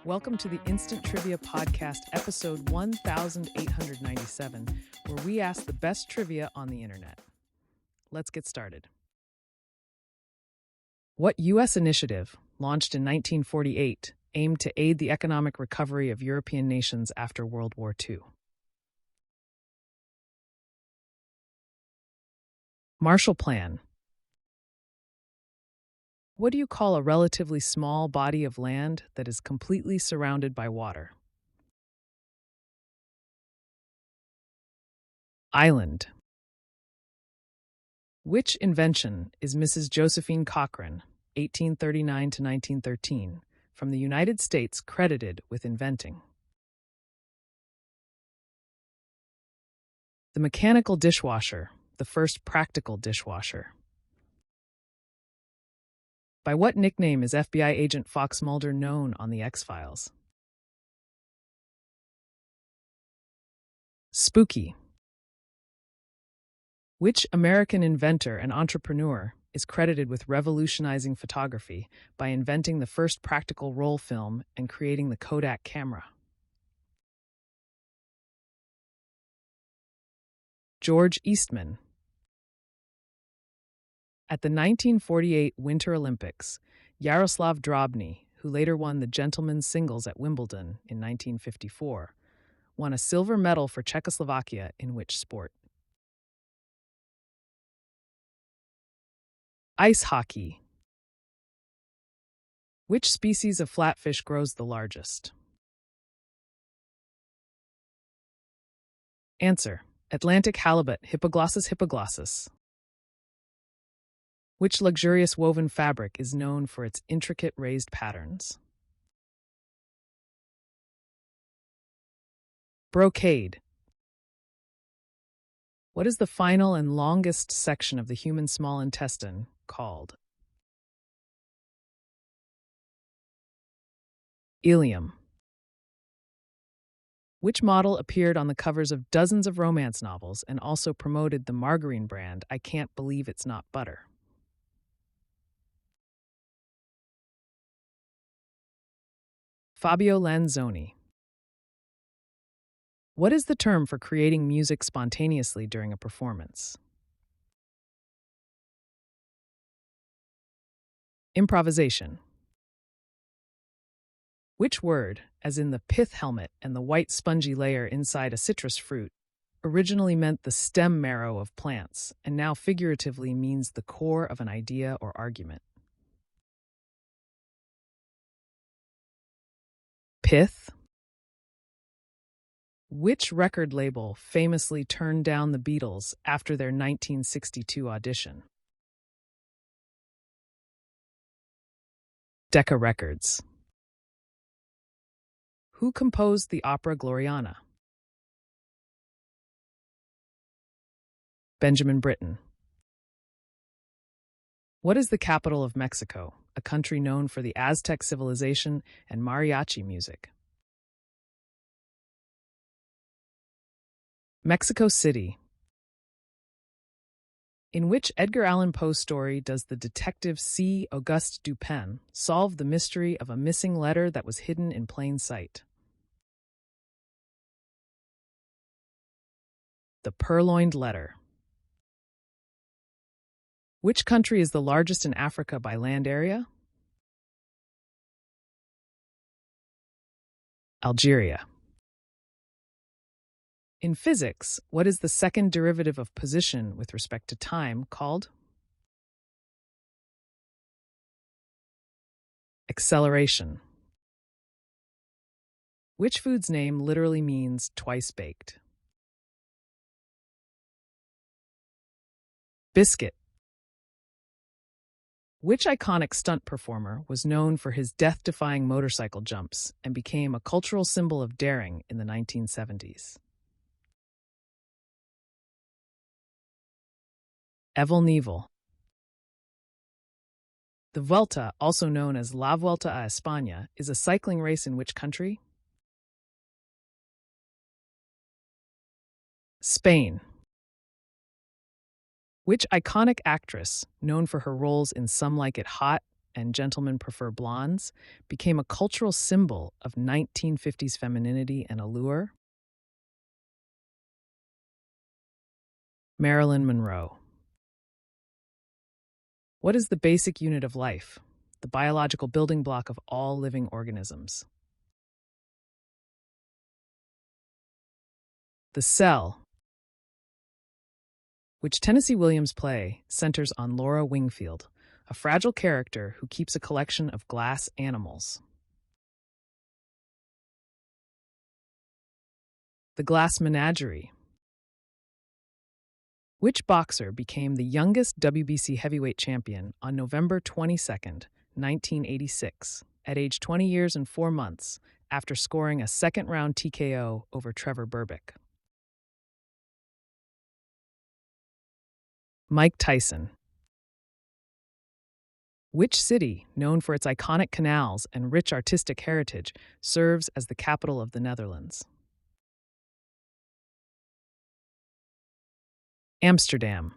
Welcome to the Instant Trivia Podcast, episode 1897, where we ask the best trivia on the internet. Let's get started. What U.S. initiative, launched in 1948, aimed to aid the economic recovery of European nations after World War II? Marshall Plan. What do you call a relatively small body of land that is completely surrounded by water? Island. Which invention is Mrs. Josephine Cochrane, 1839 to 1913, from the United States credited with inventing? The mechanical dishwasher, the first practical dishwasher. By what nickname is FBI agent Fox Mulder known on The X-Files? Spooky. Which American inventor and entrepreneur is credited with revolutionizing photography by inventing the first practical roll film and creating the Kodak camera? George Eastman. At the 1948 Winter Olympics, Yaroslav Drobny, who later won the gentlemen's singles at Wimbledon in 1954, won a silver medal for Czechoslovakia in which sport? Ice hockey. Which species of flatfish grows the largest? Answer: Atlantic halibut, Hippoglossus hippoglossus. Which luxurious woven fabric is known for its intricate raised patterns? Brocade. What is the final and longest section of the human small intestine called? Ileum. Which model appeared on the covers of dozens of romance novels and also promoted the margarine brand I Can't Believe It's Not Butter? Fabio Lanzoni. What is the term for creating music spontaneously during a performance? Improvisation. Which word, as in the pith helmet and the white spongy layer inside a citrus fruit, originally meant the stem marrow of plants and now figuratively means the core of an idea or argument? Pith. Which record label famously turned down the Beatles after their 1962 audition? Decca Records. Who composed the opera Gloriana? Benjamin Britten. What is the capital of Mexico, a country known for the Aztec civilization and mariachi music? Mexico City. In which Edgar Allan Poe story does the detective C. Auguste Dupin solve the mystery of a missing letter that was hidden in plain sight? The Purloined Letter. Which country is the largest in Africa by land area? Algeria. In physics, what is the second derivative of position with respect to time called? Acceleration. Which food's name literally means twice baked? Biscuit. Which iconic stunt performer was known for his death-defying motorcycle jumps and became a cultural symbol of daring in the 1970s? Evel Knievel. The Vuelta, also known as La Vuelta a España, is a cycling race in which country? Spain. Which iconic actress, known for her roles in Some Like It Hot, and Gentlemen Prefer Blondes became a cultural symbol of 1950s femininity and allure? Marilyn Monroe. What is the basic unit of life, the biological building block of all living organisms? The cell, which Tennessee Williams' play centers on Laura Wingfield, a fragile character who keeps a collection of glass animals. The Glass Menagerie. Which boxer became the youngest WBC heavyweight champion on November 22nd, 1986, at age 20 years and 4 months, after scoring a second-round TKO over Trevor Berbick? Mike Tyson. Which city, known for its iconic canals and rich artistic heritage, serves as the capital of the Netherlands? Amsterdam.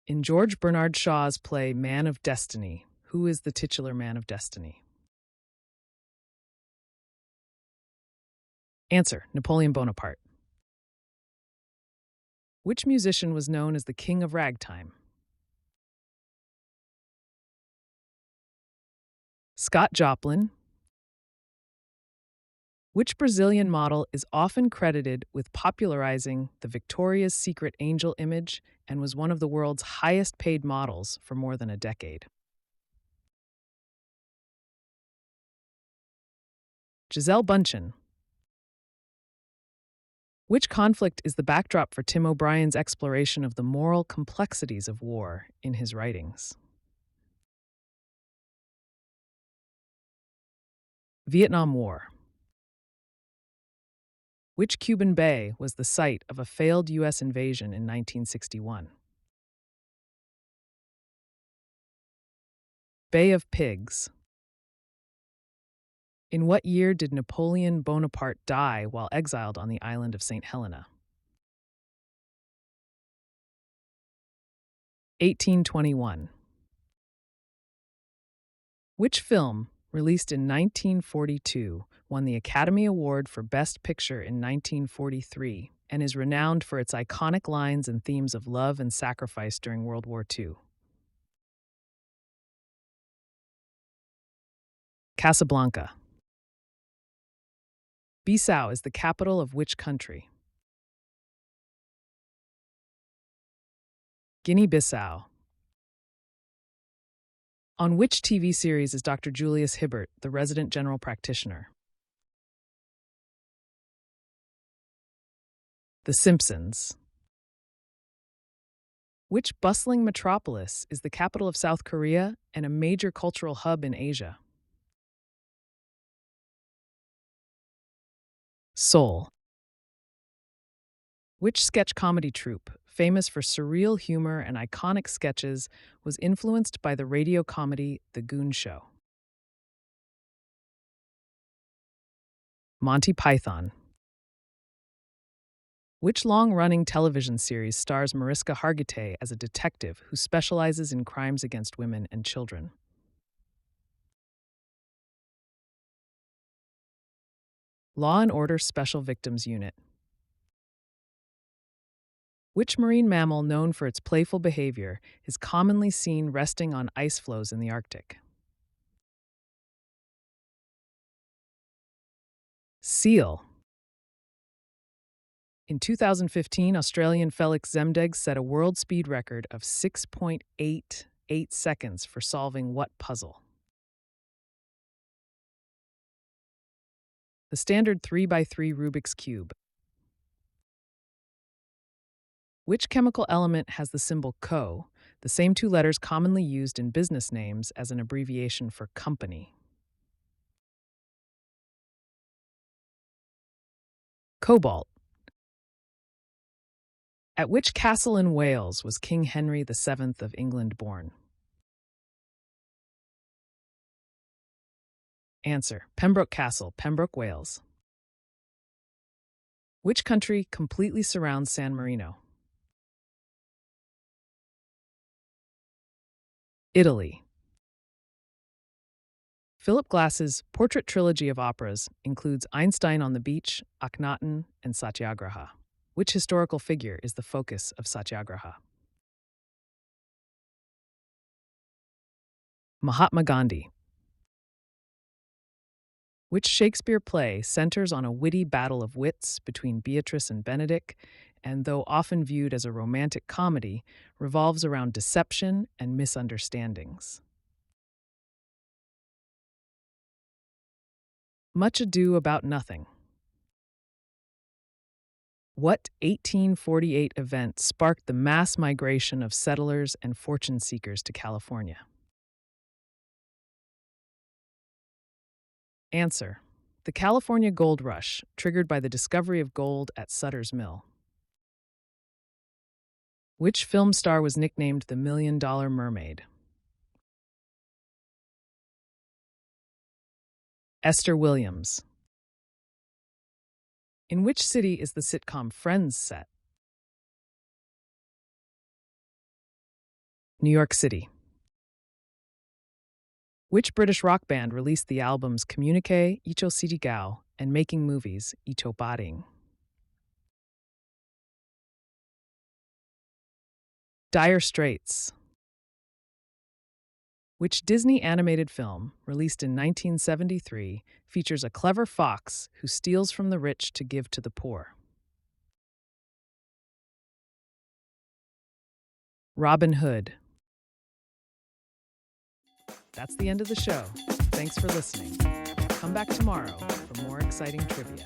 In George Bernard Shaw's play Man of Destiny, who is the titular Man of Destiny? Answer: Napoleon Bonaparte. Which musician was known as the King of Ragtime? Scott Joplin. Which Brazilian model is often credited with popularizing the Victoria's Secret angel image and was one of the world's highest paid models for more than a decade? Gisele Bündchen. Which conflict is the backdrop for Tim O'Brien's exploration of the moral complexities of war in his writings? Vietnam War. Which Cuban bay was the site of a failed U.S. invasion in 1961? Bay of Pigs. In what year did Napoleon Bonaparte die while exiled on the island of St. Helena? 1821. Which film, released in 1942, won the Academy Award for Best Picture in 1943 and is renowned for its iconic lines and themes of love and sacrifice during World War II? Casablanca. Bissau is the capital of which country? Guinea-Bissau. On which TV series is Dr. Julius Hibbert the resident general practitioner? The Simpsons. Which bustling metropolis is the capital of South Korea and a major cultural hub in Asia? Seoul. Which sketch comedy troupe, famous for surreal humor and iconic sketches, was influenced by the radio comedy The Goon Show? Monty Python. Which long-running television series stars Mariska Hargitay as a detective who specializes in crimes against women and children? Law and Order Special Victims Unit. Which marine mammal known for its playful behavior is commonly seen resting on ice floes in the Arctic? Seal. In 2015, Australian Felix Zemdeg set a world speed record of 6.88 seconds for solving what puzzle? The standard 3x3 Rubik's Cube. Which chemical element has the symbol Co, the same two letters commonly used in business names as an abbreviation for company? Cobalt. At which castle in Wales was King Henry VII of England born? Answer: Pembroke Castle, Pembroke, Wales. Which country completely surrounds San Marino? Italy. Philip Glass's portrait trilogy of operas includes Einstein on the Beach, Akhenaten, and Satyagraha. Which historical figure is the focus of Satyagraha? Mahatma Gandhi. Which Shakespeare play centers on a witty battle of wits between Beatrice and Benedick, and though often viewed as a romantic comedy, revolves around deception and misunderstandings? Much Ado About Nothing. What 1848 event sparked the mass migration of settlers and fortune seekers to California? Answer: the California Gold Rush, triggered by the discovery of gold at Sutter's Mill. Which film star was nicknamed the Million Dollar Mermaid? Esther Williams. In which city is the sitcom Friends set? New York City. Which British rock band released the albums Communique, Icho Sitigao, and Making Movies, Icho Baring? Dire Straits. Which Disney animated film, released in 1973, features a clever fox who steals from the rich to give to the poor? Robin Hood. That's the end of the show. Thanks for listening. Come back tomorrow for more exciting trivia.